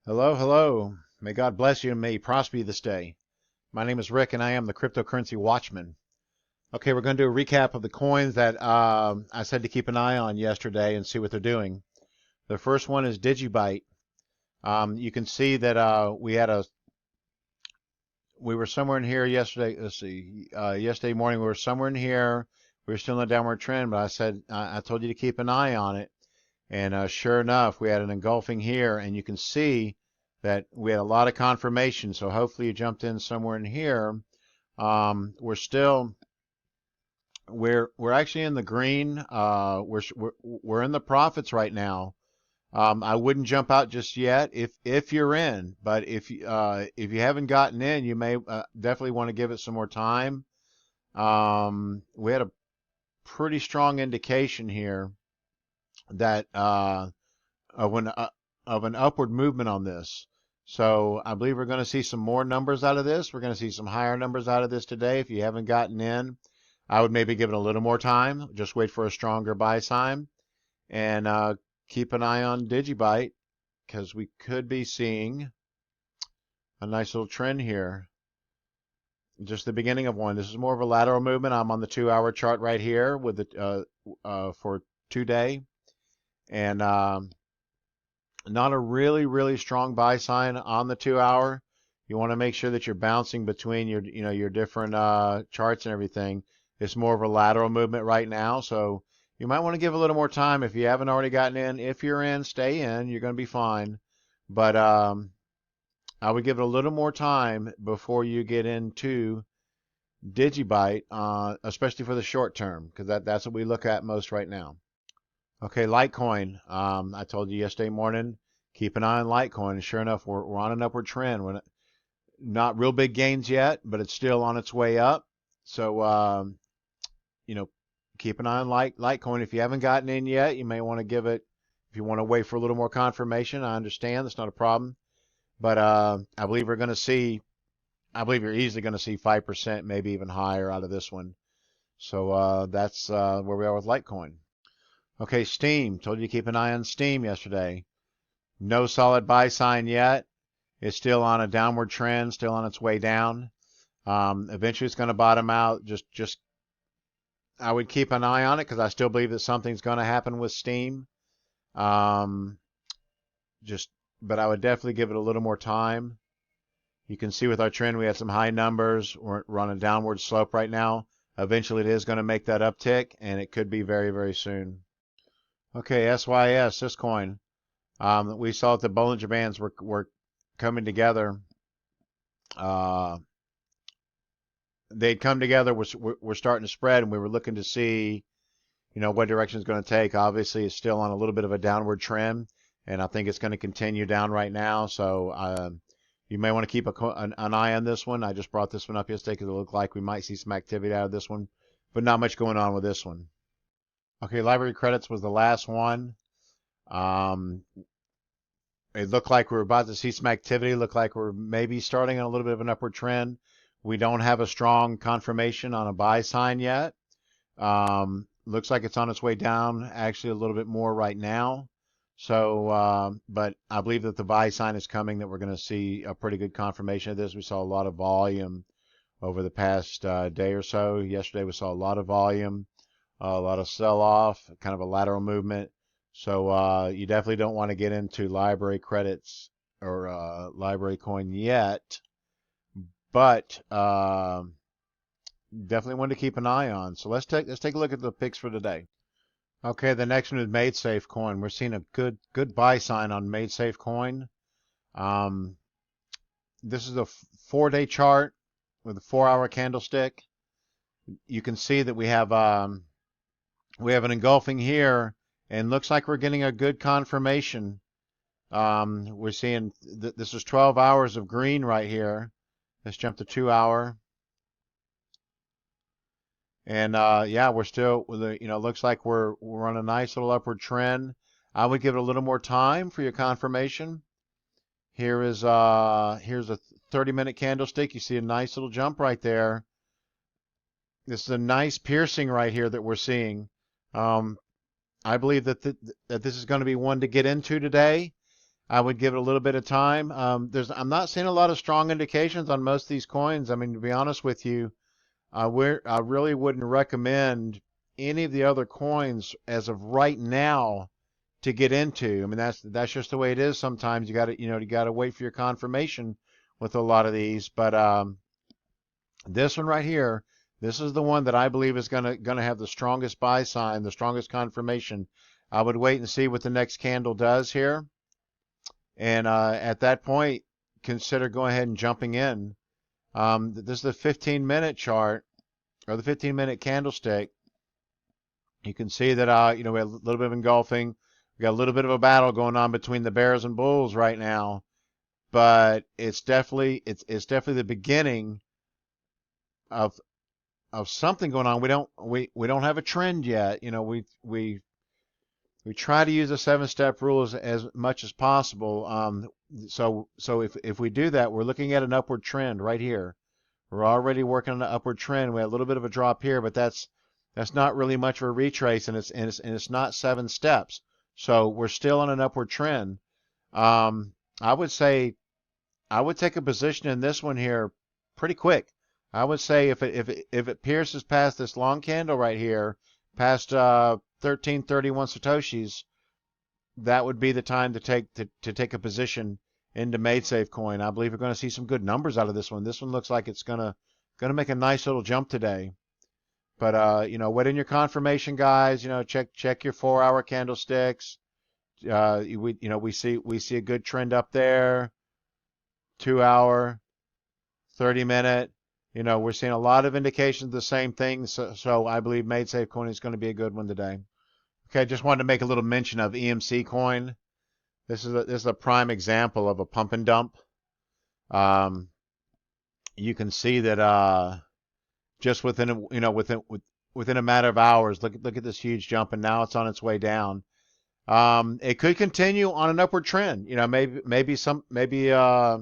Hello, hello. May God bless you and may He prosper you this day. My name is Rick and I am the cryptocurrency Watchman. Okay, we're going to do a recap of the coins that I said to keep an eye on yesterday and see what they're doing. The first one is Digibyte. You can see that we were somewhere in here yesterday. Let's see, yesterday morning we were somewhere in here. We were still in a downward trend, but I told you to keep an eye on it. And sure enough, we had an engulfing here, and you can see that we had a lot of confirmation. So hopefully you jumped in somewhere in here. We're still we're actually in the green. We're in the profits right now. I wouldn't jump out just yet if you're in, but if you haven't gotten in, you may definitely want to give it some more time. We had a pretty strong indication here that of an upward movement on this. So I believe we're going to see some more numbers out of this. We're going to see some higher numbers out of this today. If you haven't gotten in, I would maybe give it a little more time. Just wait for a stronger buy sign and keep an eye on Digibyte because we could be seeing a nice little trend here. Just the beginning of one. This is more of a lateral movement. I'm on the 2-hour chart right here with the for 2-day, and not a really strong buy sign on the 2-hour. You want to make sure that you're bouncing between your different charts and everything. It's more of a lateral movement right now, so you might want to give a little more time if you haven't already gotten in. If you're in, stay in. You're going to be fine. But I would give it a little more time before you get into Digibyte, especially for the short term, because that's what we look at most right now. Okay, Litecoin. I told you yesterday morning, keep an eye on Litecoin. Sure enough, we're on an upward trend. We're not real big gains yet, but it's still on its way up. So, keep an eye on Litecoin. If you haven't gotten in yet, you may want to give it, if you want to wait for a little more confirmation, I understand. That's not a problem. But I believe you're easily going to see 5%, maybe even higher out of this one. So that's where we are with Litecoin. Okay, Steam. Told you to keep an eye on Steam yesterday. No solid buy sign yet. It's still on a downward trend, still on its way down. Eventually it's going to bottom out. Just I would keep an eye on it because I still believe that something's going to happen with Steam. But I would definitely give it a little more time. You can see with our trend we had some high numbers. We're on a downward slope right now. Eventually it is going to make that uptick, and it could be very soon. Okay, SYS, this coin. We saw that the Bollinger Bands were coming together. They'd come together, we're starting to spread, and we were looking to see, what direction it's going to take. Obviously, it's still on a little bit of a downward trend, and I think it's going to continue down right now. So you may want to keep an eye on this one. I just brought this one up yesterday because it looked like we might see some activity out of this one, but not much going on with this one. Okay, library credits was the last one. It looked like we were about to see some activity. Looked like we're maybe starting on a little bit of an upward trend. We don't have a strong confirmation on a buy sign yet. Looks like it's on its way down, actually a little bit more right now. So, but I believe that the buy sign is coming, that we're going to see a pretty good confirmation of this. We saw a lot of volume over the past day or so. Yesterday we saw a lot of volume, a lot of sell-off, kind of a lateral movement. So you definitely don't want to get into library credits or library coin yet, but definitely one to keep an eye on. So let's take a look at the picks for today. Okay, the next one is MAID coin. We're seeing a good buy sign on MAID coin. This is a 4-day chart with a 4-hour candlestick. You can see that we have an engulfing here, and looks like we're getting a good confirmation. We're seeing this is 12 hours of green right here. Let's jump to 2-hour. And yeah, we're still, looks like we're on a nice little upward trend. I would give it a little more time for your confirmation. Here's a 30-minute candlestick. You see a nice little jump right there. This is a nice piercing right here that we're seeing. I believe that this is going to be one to get into today. I would give it a little bit of time. I'm not seeing a lot of strong indications on most of these coins. I mean, to be honest with you, I really wouldn't recommend any of the other coins as of right now to get into. I mean, that's just the way it is. Sometimes you got to wait for your confirmation with a lot of these. But this one right here, this is the one that I believe is gonna have the strongest buy sign, the strongest confirmation. I would wait and see what the next candle does here, and at that point, consider going ahead and jumping in. This is the 15-minute chart or the 15-minute candlestick. You can see that we have a little bit of engulfing. We got a little bit of a battle going on between the bears and bulls right now, but it's definitely the beginning of something going on. We don't have a trend yet. We try to use the 7-step rule as much as possible. So if we do that, we're looking at an upward trend right here. We're already working on an upward trend. We had a little bit of a drop here, but that's not really much of a retrace, and it's not 7 steps. So we're still on an upward trend. I would say I would take a position in this one here pretty quick. I would say if it pierces past this long candle right here, past 1331 satoshis, that would be the time to take a position into MaidSafe coin. I believe we're going to see some good numbers out of this one. This one looks like it's gonna make a nice little jump today. But wait in your confirmation, guys. Check your 4-hour candlesticks. We see a good trend up there. 2-hour, 30-minute. We're seeing a lot of indications of the same thing. So I believe MaidSafe coin is going to be a good one today. Okay, just wanted to make a little mention of EMC coin. This is a prime example of a pump and dump. You can see that just within a matter of hours, look at this huge jump, and now it's on its way down. It could continue on an upward trend. Maybe there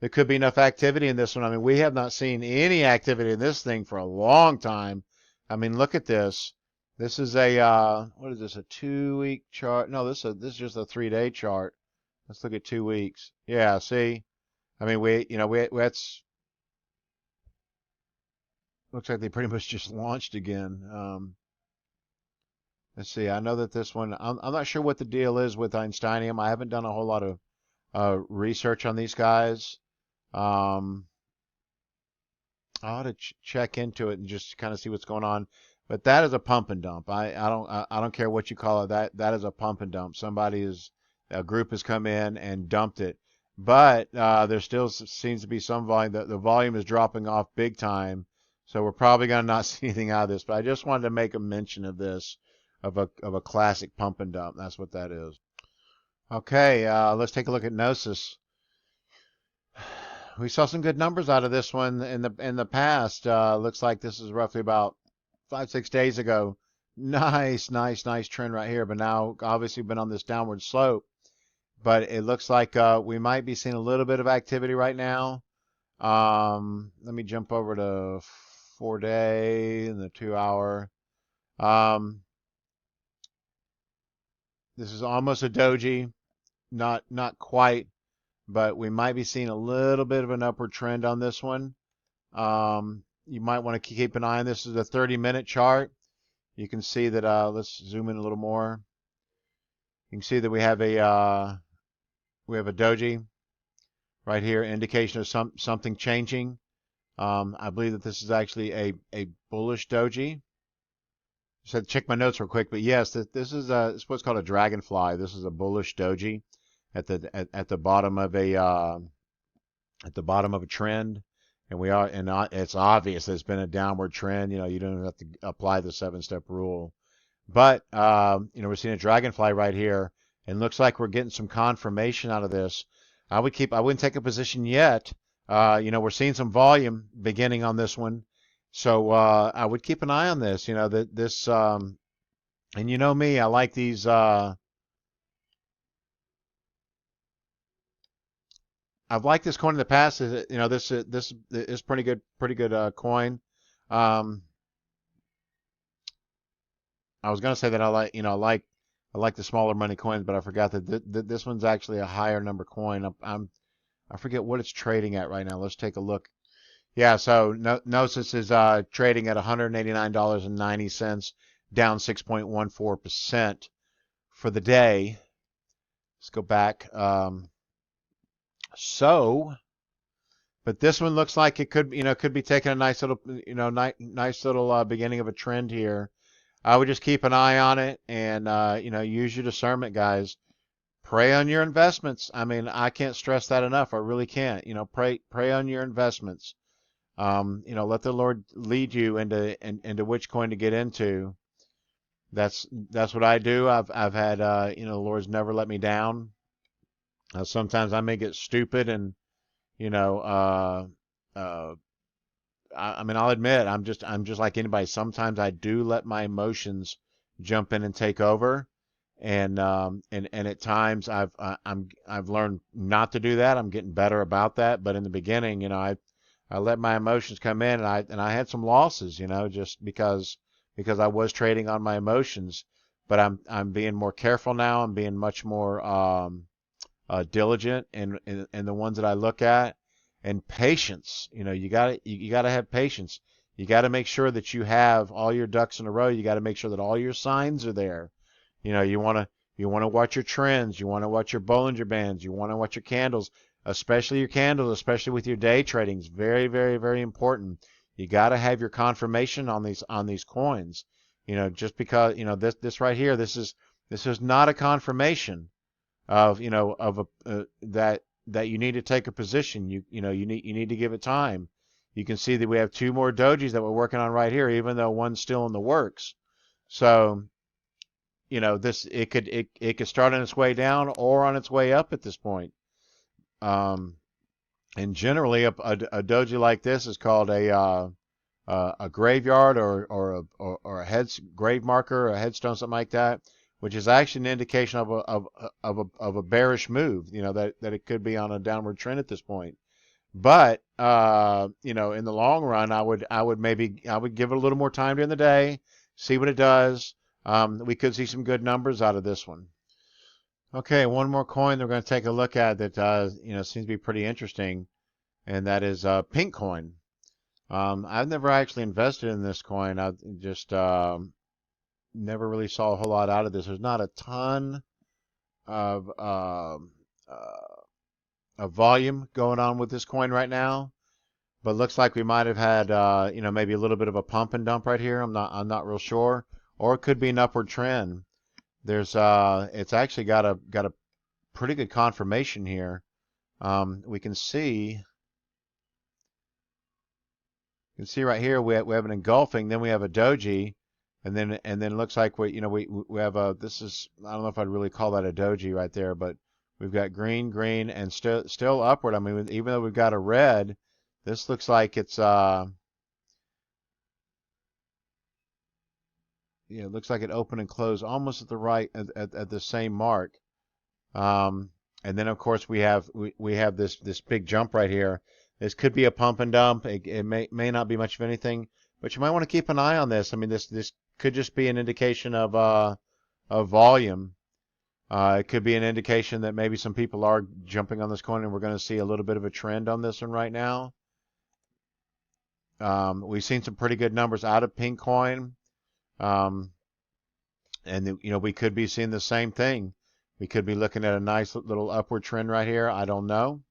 could be enough activity in this one. I mean, we have not seen any activity in this thing for a long time. I mean, look at this. This is what is this, a 2-week chart? No, this is just a 3-day chart. Let's look at 2 weeks. Yeah, see? I mean, that's looks like they pretty much just launched again. Let's see. I know that this one, I'm not sure what the deal is with Einsteinium. I haven't done a whole lot of research on these guys. I ought to check into it and just kind of see what's going on. But that is a pump and dump. I don't care what you call it. That is a pump and dump. A group has come in and dumped it. But there still seems to be some volume. The volume is dropping off big time. So we're probably going to not see anything out of this. But I just wanted to make a mention of this, of a classic pump and dump. That's what that is. Okay, let's take a look at Gnosis. We saw some good numbers out of this one in the past. Looks like this is roughly about 5-6 days ago. Nice trend right here. But now, obviously, been on this downward slope. But it looks like we might be seeing a little bit of activity right now. Let me jump over to 4-day and the 2-hour. This is almost a doji, not quite, but we might be seeing a little bit of an upward trend on this one. You might want to keep an eye on this. This is a 30-minute chart. You can see that. Let's zoom in a little more. You can see that we have a doji right here, indication of something changing. I believe that this is actually a bullish doji. Just had to check my notes real quick, but yes, this is it's what's called a dragonfly. This is a bullish doji at the bottom of a trend, and it's obvious there's been a downward trend. You don't have to apply the 7-step rule, but we're seeing a dragonfly right here, and looks like we're getting some confirmation out of this. I wouldn't take a position yet. We're seeing some volume beginning on this one. So I would keep an eye on this. And you know me, I like these. I've liked this coin in the past. This is pretty good coin. I was gonna say that I like I like the smaller money coins, but I forgot that this one's actually a higher number coin. I forget what it's trading at right now. Let's take a look. Yeah, so Gnosis is trading at $189.90, down 6.14% for the day. Let's go back. But this one looks like it could, could be taking a nice little, nice little beginning of a trend here. I would just keep an eye on it and, use your discernment, guys. Pray on your investments. I mean, I can't stress that enough. I really can't. Pray on your investments. Let the Lord lead you into which coin to get into. That's what I do. I've had, the Lord's never let me down. Sometimes I may get stupid and, you know, I mean, I'll admit, I'm just like anybody. Sometimes I do let my emotions jump in and take over, and at times I've learned not to do that. I'm getting better about that. But in the beginning, I let my emotions come in, and I had some losses, just because I was trading on my emotions. But I'm being more careful now. I'm being much more diligent in the ones that I look at, and patience. You gotta have patience. You got to make sure that you have all your ducks in a row. You got to make sure that all your signs are there. You want to watch your trends. You want to watch your Bollinger Bands. You want to watch your candles, especially your candles, especially with your day trading. It's very, very, very important. You got to have your confirmation on these coins. Just because this right here, this is not a confirmation of that you need to take a position. You need to give it time. You can see that we have two more dojis that we're working on right here, even though one's still in the works. So it could start on its way down or on its way up at this point. And generally a doji like this is called a graveyard or a grave marker, or a headstone, something like that, which is actually an indication of a bearish move. That it could be on a downward trend at this point. But in the long run, I would give it a little more time during the day, see what it does. We could see some good numbers out of this one. Okay, one more coin that we're going to take a look at that seems to be pretty interesting, and that is PINK coin. I've never actually invested in this coin. I just never really saw a whole lot out of this. There's not a ton of volume going on with this coin right now, but looks like we might have had maybe a little bit of a pump and dump right here. I'm not real sure, or it could be an upward trend. There's it's actually got a pretty good confirmation here. We can see right here we have an engulfing, then we have a doji, and then it looks like we have a, this is, I don't know if I'd really call that a doji right there, but we've got green, and still upward. I mean, even though we've got a red, this looks like it's it looks like it opened and closed almost at the right at the same mark. And then of course we have this big jump right here. This could be a pump and dump. It may not be much of anything, but you might want to keep an eye on this. I mean, this could just be an indication of volume. It could be an indication that maybe some people are jumping on this coin, and we're going to see a little bit of a trend on this one right now. We've seen some pretty good numbers out of PINK coin, and we could be seeing the same thing. We could be looking at a nice little upward trend right here. I don't know.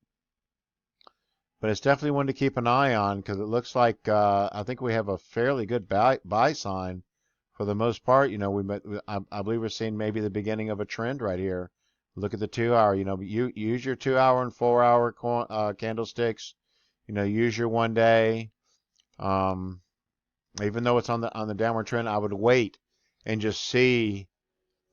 But it's definitely one to keep an eye on, because it looks like I think we have a fairly good buy sign for the most part. I believe we're seeing maybe the beginning of a trend right here. Look at the 2 hour. You use your 2 hour and 4 hour candlesticks. Use your 1 day. Even though it's on the downward trend, I would wait and just see.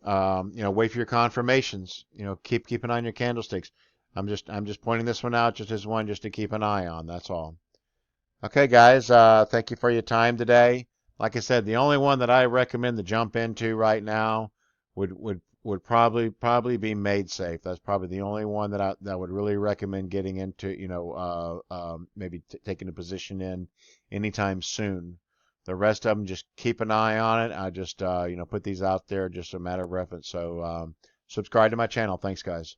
Wait for your confirmations. Keep an eye on your candlesticks. I'm just pointing this one out just as one just to keep an eye on. That's all. Okay, guys. Thank you for your time today. Like I said, the only one that I recommend to jump into right now would probably be MAID safe. That's probably the only one that I would really recommend getting into. Maybe taking a position in anytime soon. The rest of them, just keep an eye on it. I just, put these out there just a matter of reference. So subscribe to my channel. Thanks, guys.